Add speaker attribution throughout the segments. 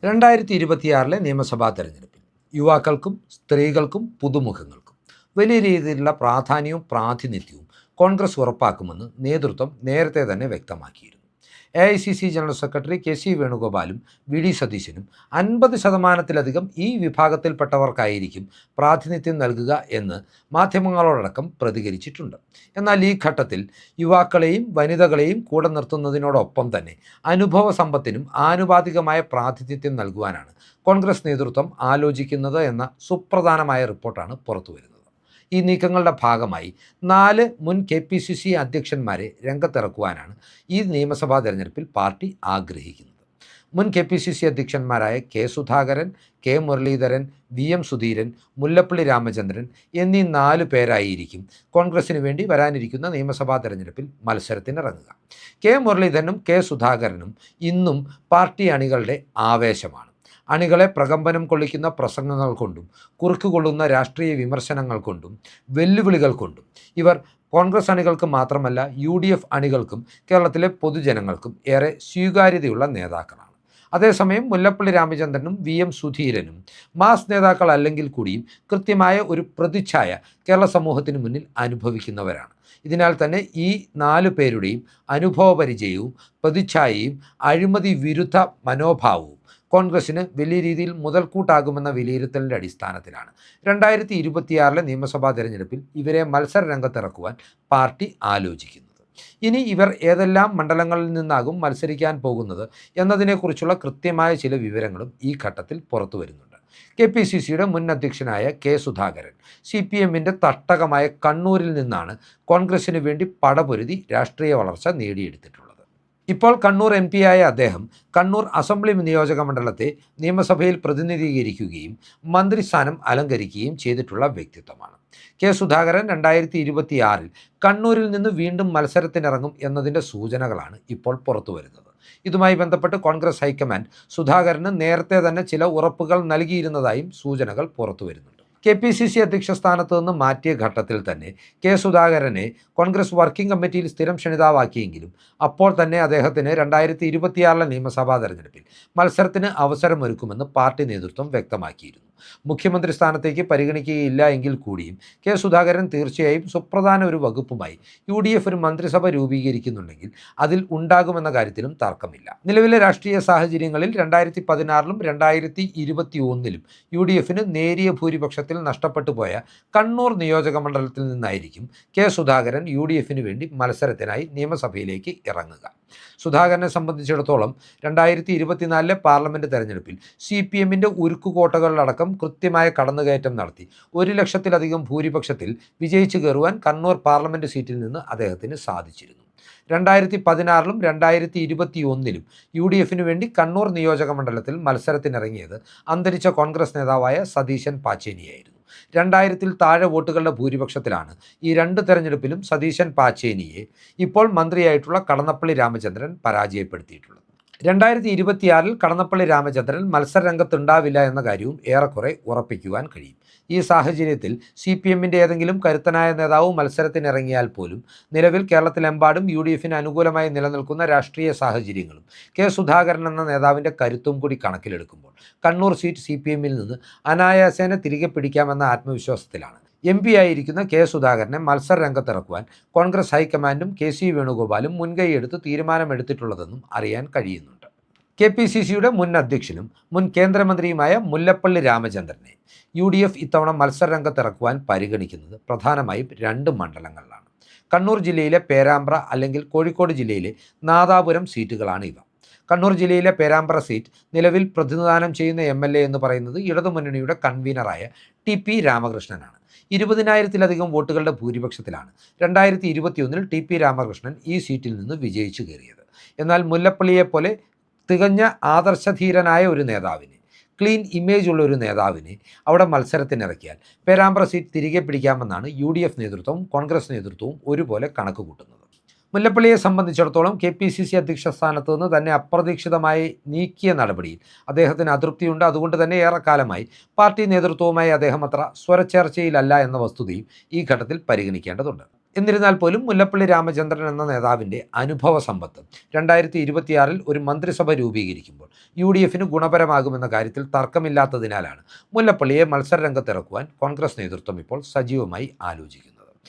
Speaker 1: 2026 നിയമസഭാ തെരഞ്ഞെടുപ്പിൽ യുവാക്കൾക്കും സ്ത്രീകൾക്കും പുതുമുഖങ്ങൾക്കും വലിയ രീതിയിലുള്ള പ്രാധാന്യവും പ്രാതിനിധ്യവും കോൺഗ്രസ് ഉറപ്പാക്കുമെന്ന് നേതൃത്വം നേരത്തെ തന്നെ വ്യക്തമാക്കിയിരുന്നു. AICC general secretary KC വേണുഗോപാലും VD സതീശനും 50%-ലധികം ഈ വിഭാഗത്തിൽപ്പെട്ടവർക്കായിരിക്കും പ്രാതിനിധ്യം നൽകുക എന്ന് മാധ്യമങ്ങളോടക്കം പ്രതികരിച്ചിട്ടുണ്ട്. എന്നാൽ ഈ ഘട്ടത്തിൽ യുവാക്കളെയും വനിതകളെയും കൂടെ നിർത്തുന്നതിനോടൊപ്പം തന്നെ അനുഭവ സമ്പത്തിനും ആനുപാതികമായ പ്രാതിനിധ്യം നൽകുവാനാണ് കോൺഗ്രസ് നേതൃത്വം ആലോചിക്കുന്നത് എന്ന സുപ്രധാനമായ റിപ്പോർട്ടാണ് പുറത്തുവരുന്നത്. ഈ നീക്കങ്ങളുടെ ഭാഗമായി 4 മുൻ KPCC അധ്യക്ഷന്മാരെ രംഗത്തിറക്കുവാനാണ് ഈ നിയമസഭാ തെരഞ്ഞെടുപ്പിൽ പാർട്ടി ആഗ്രഹിക്കുന്നത്. മുൻ KPCC അധ്യക്ഷന്മാരായ K. Sudhakaran, K. Muraleedharan, VM Sudheeran, Mullappally Ramachandran എന്നീ 4 പേരായിരിക്കും കോൺഗ്രസിന് വേണ്ടി വരാനിരിക്കുന്ന നിയമസഭാ തെരഞ്ഞെടുപ്പിൽ മത്സരത്തിനിറങ്ങുക. K. മുരളീധരനും K. സുധാകരനും ഇന്നും പാർട്ടി അണികളുടെ ആവേശമാണ്. അണികളെ പ്രകമ്പനം കൊള്ളിക്കുന്ന പ്രസംഗങ്ങൾ കൊണ്ടും കുറുക്കുകൊള്ളുന്ന രാഷ്ട്രീയ വിമർശനങ്ങൾ കൊണ്ടും വെല്ലുവിളികൾ കൊണ്ടും ഇവർ കോൺഗ്രസ് അണികൾക്ക് മാത്രമല്ല UDF അണികൾക്കും കേരളത്തിലെ പൊതുജനങ്ങൾക്കും ഏറെ സ്വീകാര്യതയുള്ള നേതാക്കളാണ്. അതേസമയം മുല്ലപ്പള്ളി രാമചന്ദ്രനും VM സുധീരനും മാസ് നേതാക്കൾ അല്ലെങ്കിൽ കൂടിയും കൃത്യമായ ഒരു പ്രതിച്ഛായ കേരള സമൂഹത്തിന് മുന്നിൽ അനുഭവിക്കുന്നവരാണ്. ഇതിനാൽ തന്നെ ഈ 4 പേരുടെയും അനുഭവപരിചയവും പ്രതിച്ഛായയും അഴിമതി വിരുദ്ധ മനോഭാവവും കോൺഗ്രസിന് വലിയ രീതിയിൽ മുതൽക്കൂട്ടാകുമെന്ന വിലയിരുത്തലിൻ്റെ അടിസ്ഥാനത്തിലാണ് 2026 നിയമസഭാ തെരഞ്ഞെടുപ്പിൽ ഇവരെ മത്സര രംഗത്തിറക്കുവാൻ പാർട്ടി ആലോചിക്കുന്നത്. ഇനി ഇവർ ഏതെല്ലാം മണ്ഡലങ്ങളിൽ നിന്നാകും മത്സരിക്കാൻ പോകുന്നത് എന്നതിനെക്കുറിച്ചുള്ള കൃത്യമായ ചില വിവരങ്ങളും ഈ ഘട്ടത്തിൽ പുറത്തു വരുന്നുണ്ട്. KPCCയുടെ മുൻ അധ്യക്ഷനായ K. സുധാകരൻ CPMൻ്റെ തട്ടകമായ കണ്ണൂരിൽ നിന്നാണ് കോൺഗ്രസിന് വേണ്ടി പടപൊരുതി രാഷ്ട്രീയ വളർച്ച നേടിയെടുത്തിട്ടുള്ളത്. ഇപ്പോൾ കണ്ണൂർ MP ആയ അദ്ദേഹം കണ്ണൂർ അസംബ്ലി നിയോജക മണ്ഡലത്തെ നിയമസഭയിൽ പ്രതിനിധീകരിക്കുകയും മന്ത്രിസ്ഥാനം അലങ്കരിക്കുകയും ചെയ്തിട്ടുള്ള വ്യക്തിത്വമാണ്. K. സുധാകരൻ 2026 കണ്ണൂരിൽ നിന്ന് വീണ്ടും മത്സരത്തിനിറങ്ങും എന്നതിൻ്റെ സൂചനകളാണ് ഇപ്പോൾ പുറത്തു വരുന്നത്. ഇതുമായി ബന്ധപ്പെട്ട് കോൺഗ്രസ് ഹൈക്കമാൻഡ് സുധാകരന് നേരത്തെ തന്നെ ചില ഉറപ്പുകൾ നൽകിയിരുന്നതായും സൂചനകൾ പുറത്തു വരുന്നുണ്ട്. KPCC അധ്യക്ഷ സ്ഥാനത്ത് നിന്ന് മാറ്റിയ ഘട്ടത്തിൽ തന്നെ K. സുധാകരനെ കോൺഗ്രസ് വർക്കിംഗ് കമ്മിറ്റിയിൽ സ്ഥിരം ക്ഷണിതാവാക്കിയെങ്കിലും അപ്പോൾ തന്നെ അദ്ദേഹത്തിന് 2026 നിയമസഭാ തെരഞ്ഞെടുപ്പിൽ മത്സരത്തിന് അവസരമൊരുക്കുമെന്ന് പാർട്ടി നേതൃത്വം വ്യക്തമാക്കിയിരുന്നു. മുഖ്യമന്ത്രി സ്ഥാനത്തേക്ക് പരിഗണിക്കുകയില്ല എങ്കിൽ കൂടിയും K. സുധാകരൻ തീർച്ചയായും സുപ്രധാന ഒരു വകുപ്പുമായി UDF ഒരു മന്ത്രിസഭ രൂപീകരിക്കുന്നുണ്ടെങ്കിൽ അതിൽ ഉണ്ടാകുമെന്ന കാര്യത്തിലും തർക്കമില്ല. നിലവിലെ രാഷ്ട്രീയ സാഹചര്യങ്ങളിൽ 2016 2021 UDFന് നേരിയ ഭൂരിപക്ഷത്തിൽ നഷ്ടപ്പെട്ടു പോയ കണ്ണൂർ നിയോജക മണ്ഡലത്തിൽ നിന്നായിരിക്കും K. സുധാകരൻ UDFന് വേണ്ടി മത്സരത്തിനായി നിയമസഭയിലേക്ക് ഇറങ്ങുക. സുധാകരനെ സംബന്ധിച്ചിടത്തോളം 2024 പാർലമെൻറ്റ് തെരഞ്ഞെടുപ്പിൽ CPMൻ്റെ ഉരുക്കുകോട്ടകളിലടക്കം കൃത്യമായ കടന്നുകയറ്റം നടത്തി 1 ലക്ഷത്തിലധികം ഭൂരിപക്ഷത്തിൽ വിജയിച്ചു കയറുവാൻ കണ്ണൂർ പാർലമെൻറ്റ് സീറ്റിൽ നിന്ന് അദ്ദേഹത്തിന് സാധിച്ചിരുന്നു. 2016 2021 UDFന് വേണ്ടി കണ്ണൂർ നിയോജക മണ്ഡലത്തിൽ മത്സരത്തിനിറങ്ങിയത് അന്തരിച്ച കോൺഗ്രസ് നേതാവായ സതീശൻ പാച്ചേനിയായിരുന്നു. 2000-ൽ താഴെ വോട്ടുകളുടെ ഭൂരിപക്ഷത്തിലാണ് ഈ 2 തെരഞ്ഞെടുപ്പിലും സതീശൻ പാച്ചേനിയെ ഇപ്പോൾ മന്ത്രിയായിട്ടുള്ള കടന്നപ്പള്ളി രാമചന്ദ്രൻ പരാജയപ്പെടുത്തിയിട്ടുള്ളത്. 2026 കടന്നപ്പള്ളി രാമചന്ദ്രൻ മത്സരരംഗത്തുണ്ടാവില്ല എന്ന കാര്യവും ഏറെക്കുറെ ഉറപ്പിക്കുവാൻ കഴിയും. ഈ സാഹചര്യത്തിൽ CPMൻ്റെ ഏതെങ്കിലും കരുത്തനായ നേതാവ് മത്സരത്തിനിറങ്ങിയാൽ പോലും നിലവിൽ കേരളത്തിലെമ്പാടും UDFന് അനുകൂലമായി നിലനിൽക്കുന്ന രാഷ്ട്രീയ സാഹചര്യങ്ങളും K. സുധാകരൻ എന്ന നേതാവിൻ്റെ കരുത്തും കൂടി കണക്കിലെടുക്കുമ്പോൾ കണ്ണൂർ സീറ്റ് CPMൽ നിന്ന് അനായാസേന തിരികെ പിടിക്കാമെന്ന ആത്മവിശ്വാസത്തിലാണ് MP ആയിരിക്കുന്ന K. സുധാകരനെ മത്സര രംഗത്തിറക്കുവാൻ കോൺഗ്രസ് ഹൈക്കമാൻഡും KC വേണുഗോപാലും മുൻകൈയെടുത്ത് തീരുമാനമെടുത്തിട്ടുള്ളതെന്നും അറിയാൻ കഴിയുന്നുണ്ട്. KPCCയുടെ മുൻ അധ്യക്ഷനും മുൻ കേന്ദ്രമന്ത്രിയുമായ മുല്ലപ്പള്ളി രാമചന്ദ്രനെ UDF ഇത്തവണ മത്സര രംഗത്തിറക്കുവാൻ പരിഗണിക്കുന്നത് പ്രധാനമായും 2 മണ്ഡലങ്ങളിലാണ്. കണ്ണൂർ ജില്ലയിലെ പേരാമ്പ്ര അല്ലെങ്കിൽ കോഴിക്കോട് ജില്ലയിലെ നാദാപുരം സീറ്റുകളാണ് ഇവ. കണ്ണൂർ ജില്ലയിലെ പേരാമ്പ്ര സീറ്റ് നിലവിൽ പ്രതിനിധാനം ചെയ്യുന്ന MLA എന്ന് പറയുന്നത് ഇടതുമുന്നണിയുടെ കൺവീനറായ TP രാമകൃഷ്ണനാണ്. 20,000-ലധികം വോട്ടുകളുടെ ഭൂരിപക്ഷത്തിലാണ് 2021 TP രാമകൃഷ്ണൻ ഈ സീറ്റിൽ നിന്ന് വിജയിച്ചു കയറിയത്. എന്നാൽ മുല്ലപ്പള്ളിയെപ്പോലെ തികഞ്ഞ ആദർശധീരനായ ഒരു നേതാവിനെ, ക്ലീൻ ഇമേജ് ഉള്ള ഒരു നേതാവിനെ അവിടെ മത്സരത്തിനിറക്കിയാൽ പേരാമ്പ്ര സീറ്റ് തിരികെ പിടിക്കാമെന്നാണ് UDF നേതൃത്വവും കോൺഗ്രസ് നേതൃത്വവും ഒരുപോലെ കണക്ക് കൂട്ടുന്നത്. മുല്ലപ്പള്ളിയെ സംബന്ധിച്ചിടത്തോളം KPCC അധ്യക്ഷ സ്ഥാനത്ത് നിന്ന് തന്നെ അപ്രതീക്ഷിതമായി നീക്കിയ നടപടിയിൽ അദ്ദേഹത്തിന് അതൃപ്തിയുണ്ട്. അതുകൊണ്ട് തന്നെ ഏറെക്കാലമായി പാർട്ടി നേതൃത്വവുമായി അദ്ദേഹം അത്ര സ്വരച്ചേർച്ചയിലല്ല എന്ന വസ്തുതയും ഈ ഘട്ടത്തിൽ പരിഗണിക്കേണ്ടതുണ്ട്. എന്നിരുന്നാൽ പോലും മുല്ലപ്പള്ളി രാമചന്ദ്രൻ എന്ന നേതാവിൻ്റെ അനുഭവ സമ്പത്ത് 2026 ഒരു മന്ത്രിസഭ രൂപീകരിക്കുമ്പോൾ UDFന് ഗുണപരമാകുമെന്ന കാര്യത്തിൽ തർക്കമില്ലാത്തതിനാലാണ് മുല്ലപ്പള്ളിയെ മത്സരരംഗത്തിറക്കുവാൻ കോൺഗ്രസ് നേതൃത്വം ഇപ്പോൾ സജീവമായി ആലോചിക്കുന്നത്.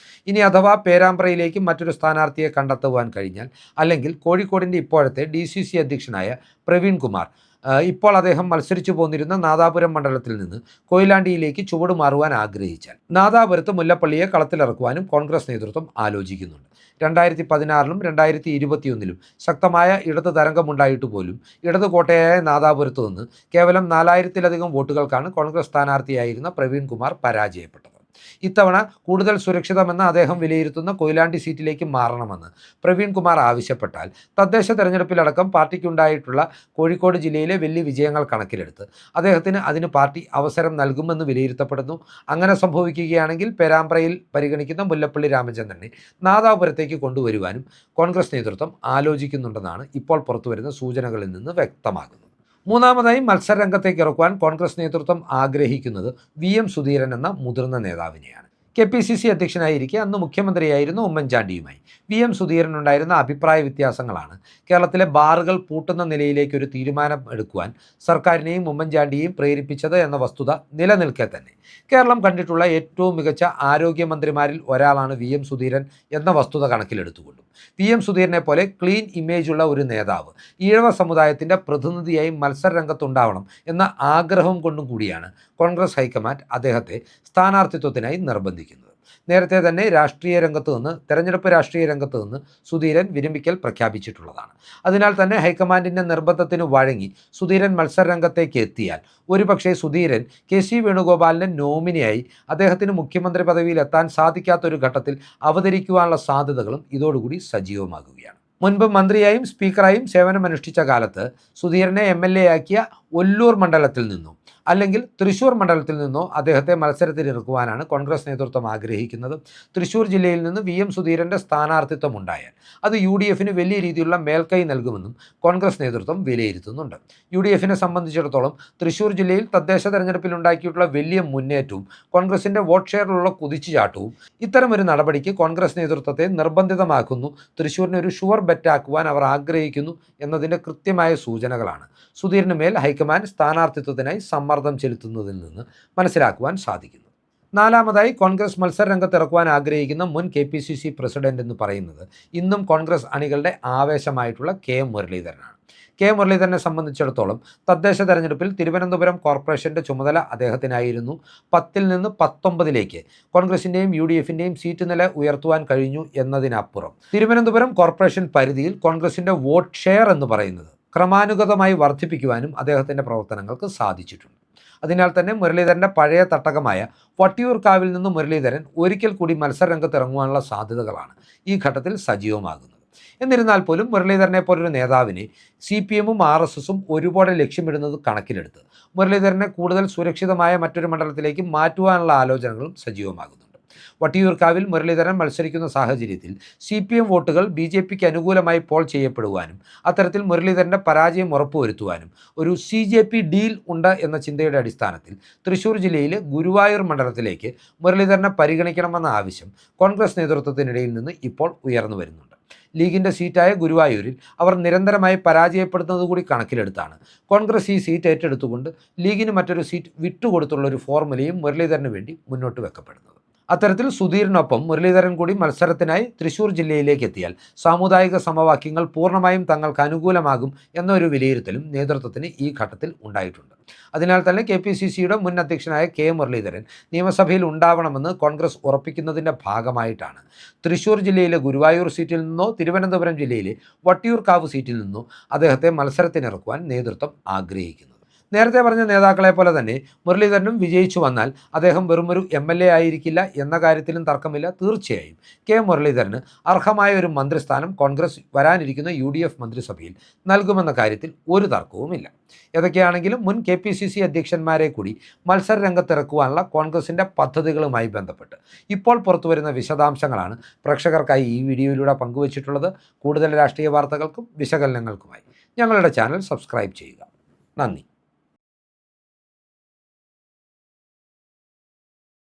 Speaker 1: ഇനി അഥവാ പേരാമ്പ്രയിലേക്ക് മറ്റൊരു സ്ഥാനാർത്ഥിയെ കണ്ടെത്തുവാൻ കഴിഞ്ഞാൽ, അല്ലെങ്കിൽ കോഴിക്കോടിൻ്റെ ഇപ്പോഴത്തെ DCC അധ്യക്ഷനായ പ്രവീൺ കുമാർ ഇപ്പോൾ അദ്ദേഹം മത്സരിച്ചു പോന്നിരുന്ന നാദാപുരം മണ്ഡലത്തിൽ നിന്ന് കൊയിലാണ്ടിയിലേക്ക് ചുവടുമാറുവാൻ ആഗ്രഹിച്ചാൽ നാദാപുരത്ത് മുല്ലപ്പള്ളിയെ കളത്തിലിറക്കുവാനും കോൺഗ്രസ് നേതൃത്വം ആലോചിക്കുന്നുണ്ട്. 2016 2021 ശക്തമായ ഇടത് തരംഗമുണ്ടായിട്ട് പോലും ഇടത് കോട്ടയായ നാദാപുരത്ത് നിന്ന് കേവലം 4000-ലധികം വോട്ടുകൾക്കാണ് കോൺഗ്രസ് സ്ഥാനാർത്ഥിയായിരുന്ന പ്രവീൺ കുമാർ പരാജയപ്പെട്ടത്. ഇത്തവണ കൂടുതൽ സുരക്ഷിതമെന്ന് അദ്ദേഹം വിലയിരുത്തുന്ന കൊയിലാണ്ടി സീറ്റിലേക്ക് മാറണമെന്ന് പ്രവീൺ കുമാർ ആവശ്യപ്പെട്ടാൽ തദ്ദേശ തെരഞ്ഞെടുപ്പിലടക്കം പാർട്ടിക്കുണ്ടായിട്ടുള്ള കോഴിക്കോട് ജില്ലയിലെ വലിയ വിജയങ്ങൾ കണക്കിലെടുത്ത് അദ്ദേഹത്തിന് അതിന് പാർട്ടി അവസരം നൽകുമെന്ന് വിലയിരുത്തപ്പെടുന്നു. അങ്ങനെ സംഭവിക്കുകയാണെങ്കിൽ പേരാമ്പ്രയിൽ പരിഗണിക്കുന്ന മുല്ലപ്പള്ളി രാമചന്ദ്രനെ നാദാപുരത്തേക്ക് കൊണ്ടുവരുവാനും കോൺഗ്രസ് നേതൃത്വം ആലോചിക്കുന്നുണ്ടെന്നാണ് ഇപ്പോൾ പുറത്തുവരുന്ന സൂചനകളിൽ നിന്ന് വ്യക്തമാകുന്നത്. മൂന്നാമതായി മത്സരരംഗത്തേക്ക് ഇറക്കുവാൻ കോൺഗ്രസ് നേതൃത്വം ആഗ്രഹിക്കുന്നത് VM സുധീരൻ എന്ന മുതിർന്ന നേതാവിനെയാണ്. KPCC അധ്യക്ഷനായിരിക്കെ അന്ന് മുഖ്യമന്ത്രിയായിരുന്ന ഉമ്മൻചാണ്ടിയുമായി VM സുധീരനുണ്ടായിരുന്ന അഭിപ്രായ വ്യത്യാസങ്ങളാണ് കേരളത്തിലെ ബാറുകൾ പൂട്ടുന്ന നിലയിലേക്ക് ഒരു തീരുമാനം എടുക്കുവാൻ സർക്കാരിനെയും ഉമ്മൻചാണ്ടിയെയും പ്രേരിപ്പിച്ചത് എന്ന വസ്തുത നിലനിൽക്കെ തന്നെ കേരളം കണ്ടിട്ടുള്ള ഏറ്റവും മികച്ച ആരോഗ്യമന്ത്രിമാരിൽ ഒരാളാണ് VM സുധീരൻ എന്ന വസ്തുത കണക്കിലെടുത്തുകൊണ്ടും VM സുധീരനെ പോലെ ക്ലീൻ ഇമേജുള്ള ഒരു നേതാവ് ഈഴവ സമുദായത്തിൻ്റെ പ്രതിനിധിയായി മത്സരരംഗത്തുണ്ടാവണം എന്ന ആഗ്രഹം കൊണ്ടും കൂടിയാണ് കോൺഗ്രസ് ഹൈക്കമാൻഡ് അദ്ദേഹത്തെ സ്ഥാനാർത്ഥിത്വത്തിനായി നിർബന്ധിക്കുന്നത്. നേരത്തെ തന്നെ തെരഞ്ഞെടുപ്പ് രാഷ്ട്രീയ രംഗത്ത് നിന്ന് സുധീരൻ വിരമിക്കൽ പ്രഖ്യാപിച്ചിട്ടുള്ളതാണ്. അതിനാൽ തന്നെ ഹൈക്കമാൻഡിൻ്റെ നിർബന്ധത്തിന് വഴങ്ങി സുധീരൻ മത്സരരംഗത്തേക്ക് എത്തിയാൽ ഒരുപക്ഷെ സുധീരൻ KC വേണുഗോപാലിൻ്റെ നോമിനിയായി അദ്ദേഹത്തിന് മുഖ്യമന്ത്രി പദവിയിൽ എത്താൻ സാധിക്കാത്തൊരു ഘട്ടത്തിൽ അവതരിക്കുവാനുള്ള സാധ്യതകളും ഇതോടുകൂടി സജീവമാകുകയാണ്. മുൻപ് മന്ത്രിയായും സ്പീക്കറായും സേവനമനുഷ്ഠിച്ച കാലത്ത് സുധീരനെ MLA ആക്കിയ ഒല്ലൂർ മണ്ഡലത്തിൽ നിന്നും അല്ലെങ്കിൽ തൃശ്ശൂർ മണ്ഡലത്തിൽ നിന്നോ അദ്ദേഹത്തെ മത്സരത്തിനിറക്കുവാനാണ് കോൺഗ്രസ് നേതൃത്വം ആഗ്രഹിക്കുന്നത്. തൃശ്ശൂർ ജില്ലയിൽ നിന്ന് VM സുധീരൻ്റെ സ്ഥാനാർത്ഥിത്വം ഉണ്ടായാൽ അത് UDFന് വലിയ രീതിയിലുള്ള മേൽക്കൈ നൽകുമെന്നും കോൺഗ്രസ് നേതൃത്വം വിലയിരുത്തുന്നുണ്ട്. UDFനെ സംബന്ധിച്ചിടത്തോളം തൃശ്ശൂർ ജില്ലയിൽ തദ്ദേശ തെരഞ്ഞെടുപ്പിൽ ഉണ്ടാക്കിയിട്ടുള്ള വലിയ മുന്നേറ്റവും കോൺഗ്രസിൻ്റെ വോട്ട് ഷെയറിലുള്ള കുതിച്ചുചാട്ടവും ഇത്തരമൊരു നടപടിക്ക് കോൺഗ്രസ് നേതൃത്വത്തെ നിർബന്ധിതമാക്കുന്നു. തൃശ്ശൂരിനെ ഒരു ഷുവർ ബെറ്റാക്കുവാൻ അവർ ആഗ്രഹിക്കുന്നു എന്നതിൻ്റെ കൃത്യമായ സൂചനകളാണ് സുധീരന് മേൽ ഹൈക്കമാൻഡ് സ്ഥാനാർത്ഥിത്വത്തിനായി സമ്മർദ്ദം ചെലുത്തുന്നതിൽ നിന്ന് മനസ്സിലാക്കുവാൻ സാധിക്കുന്നു. നാലാമതായി കോൺഗ്രസ് മത്സരരംഗത്തിറക്കുവാൻ ആഗ്രഹിക്കുന്ന മുൻ KPCC പ്രസിഡന്റ് എന്ന് പറയുന്നത് ഇന്നും കോൺഗ്രസ് അണികളുടെ ആവേശമായിട്ടുള്ള മുരളീധരനാണ്. മുരളീധരനെ സംബന്ധിച്ചിടത്തോളം തദ്ദേശ തെരഞ്ഞെടുപ്പിൽ തിരുവനന്തപുരം കോർപ്പറേഷൻ്റെ ചുമതല അദ്ദേഹത്തിനായിരുന്നു. 10 നിന്ന് 19 കോൺഗ്രസിൻ്റെയും UDFൻ്റെയും സീറ്റ് നില ഉയർത്തുവാൻ കഴിഞ്ഞു എന്നതിനപ്പുറം തിരുവനന്തപുരം കോർപ്പറേഷൻ പരിധിയിൽ കോൺഗ്രസിൻ്റെ വോട്ട് ഷെയർ എന്ന് പറയുന്നത് ക്രമാനുഗതമായി വർദ്ധിപ്പിക്കുവാനും അദ്ദേഹത്തിൻ്റെ പ്രവർത്തനങ്ങൾക്ക് സാധിച്ചിട്ടുണ്ട്. അതിനാൽ തന്നെ മുരളീധരൻ്റെ പഴയ തട്ടകമായ വട്ടിയൂർക്കാവിൽ നിന്ന് മുരളീധരൻ ഒരിക്കൽ കൂടി മത്സരരംഗത്തിറങ്ങുവാനുള്ള സാധ്യതകളാണ് ഈ ഘട്ടത്തിൽ സജീവമാകുന്നത്. എന്നിരുന്നാൽ പോലും മുരളീധരനെ പോലൊരു നേതാവിനെ CPMഉം RSSഉം ഒരുപോലെ ലക്ഷ്യമിടുന്നത് കണക്കിലെടുത്ത് മുരളീധരനെ കൂടുതൽ സുരക്ഷിതമായ മറ്റൊരു മണ്ഡലത്തിലേക്ക് മാറ്റുവാനുള്ള ആലോചനകളും സജീവമാകുന്നുണ്ട്. വട്ടിയൂർക്കാവിൽ മുരളീധരൻ മത്സരിക്കുന്ന സാഹചര്യത്തിൽ CPM വോട്ടുകൾ BJPക്ക് അനുകൂലമായി പോൾ ചെയ്യപ്പെടുവാനും അത്തരത്തിൽ മുരളീധരൻ്റെ പരാജയം ഉറപ്പുവരുത്തുവാനും ഒരു CJP ഡീൽ ഉണ്ട് എന്ന ചിന്തയുടെ അടിസ്ഥാനത്തിൽ തൃശ്ശൂർ ജില്ലയിലെ ഗുരുവായൂർ മണ്ഡലത്തിലേക്ക് മുരളീധരനെ പരിഗണിക്കണമെന്ന ആവശ്യം കോൺഗ്രസ് നേതൃത്വത്തിനിടയിൽ നിന്ന് ഇപ്പോൾ ഉയർന്നു വരുന്നുണ്ട്. ലീഗിൻ്റെ സീറ്റായ ഗുരുവായൂരിൽ അവർ നിരന്തരമായി പരാജയപ്പെടുന്നത് കൂടി കണക്കിലെടുത്താണ് കോൺഗ്രസ് ഈ സീറ്റ് ഏറ്റെടുത്തുകൊണ്ട് ലീഗിന് മറ്റൊരു സീറ്റ് വിട്ടുകൊടുത്തുള്ള ഒരു ഫോർമുലയും മുരളീധരന് വേണ്ടി മുന്നോട്ട് വെക്കപ്പെടുന്നത്. അത്തരത്തിൽ സുധീറിനൊപ്പം മുരളീധരൻ കൂടി മത്സരത്തിനായി തൃശ്ശൂർ ജില്ലയിലേക്ക് എത്തിയാൽ സാമുദായിക സമവാക്യങ്ങൾ പൂർണ്ണമായും തങ്ങൾക്ക് അനുകൂലമാകും എന്നൊരു വിലയിരുത്തലും നേതൃത്വത്തിന് ഈ ഘട്ടത്തിൽ ഉണ്ടായിട്ടുണ്ട്. അതിനാൽ തന്നെ KPCCയുടെ മുൻ അധ്യക്ഷനായ മുരളീധരൻ നിയമസഭയിൽ ഉണ്ടാവണമെന്ന് കോൺഗ്രസ് ഉറപ്പിക്കുന്നതിൻ്റെ ഭാഗമായിട്ടാണ് തൃശ്ശൂർ ജില്ലയിലെ ഗുരുവായൂർ സീറ്റിൽ നിന്നോ തിരുവനന്തപുരം ജില്ലയിലെ വട്ടിയൂർക്കാവ് സീറ്റിൽ നിന്നോ അദ്ദേഹത്തെ മത്സരത്തിനിറക്കുവാൻ നേതൃത്വം ആഗ്രഹിക്കുന്നത്. നേരത്തെ പറഞ്ഞ നേതാക്കളെ പോലെ തന്നെ മുരളീധരനും വിജയിച്ചു വന്നാൽ അദ്ദേഹം വെറുമൊരു MLA ആയിരിക്കില്ല എന്ന കാര്യത്തിലും തർക്കമില്ല. തീർച്ചയായും മുരളീധരന് അർഹമായ ഒരു മന്ത്രിസ്ഥാനം കോൺഗ്രസ് വരാനിരിക്കുന്ന UDF മന്ത്രിസഭയിൽ നൽകുമെന്ന കാര്യത്തിൽ ഒരു തർക്കവുമില്ല. ഏതൊക്കെയാണെങ്കിലും മുൻ KPCC അധ്യക്ഷന്മാരെ കൂടി മത്സര രംഗത്തിറക്കുവാനുള്ള കോൺഗ്രസിൻ്റെ പദ്ധതികളുമായി ബന്ധപ്പെട്ട് ഇപ്പോൾ പുറത്തുവരുന്ന വിശദാംശങ്ങളാണ് പ്രേക്ഷകർക്കായി ഈ വീഡിയോയിലൂടെ പങ്കുവച്ചിട്ടുള്ളത്. കൂടുതൽ രാഷ്ട്രീയ വാർത്തകൾക്കും വിശകലനങ്ങൾക്കുമായി ഞങ്ങളുടെ ചാനൽ സബ്സ്ക്രൈബ് ചെയ്യുക. നന്ദി.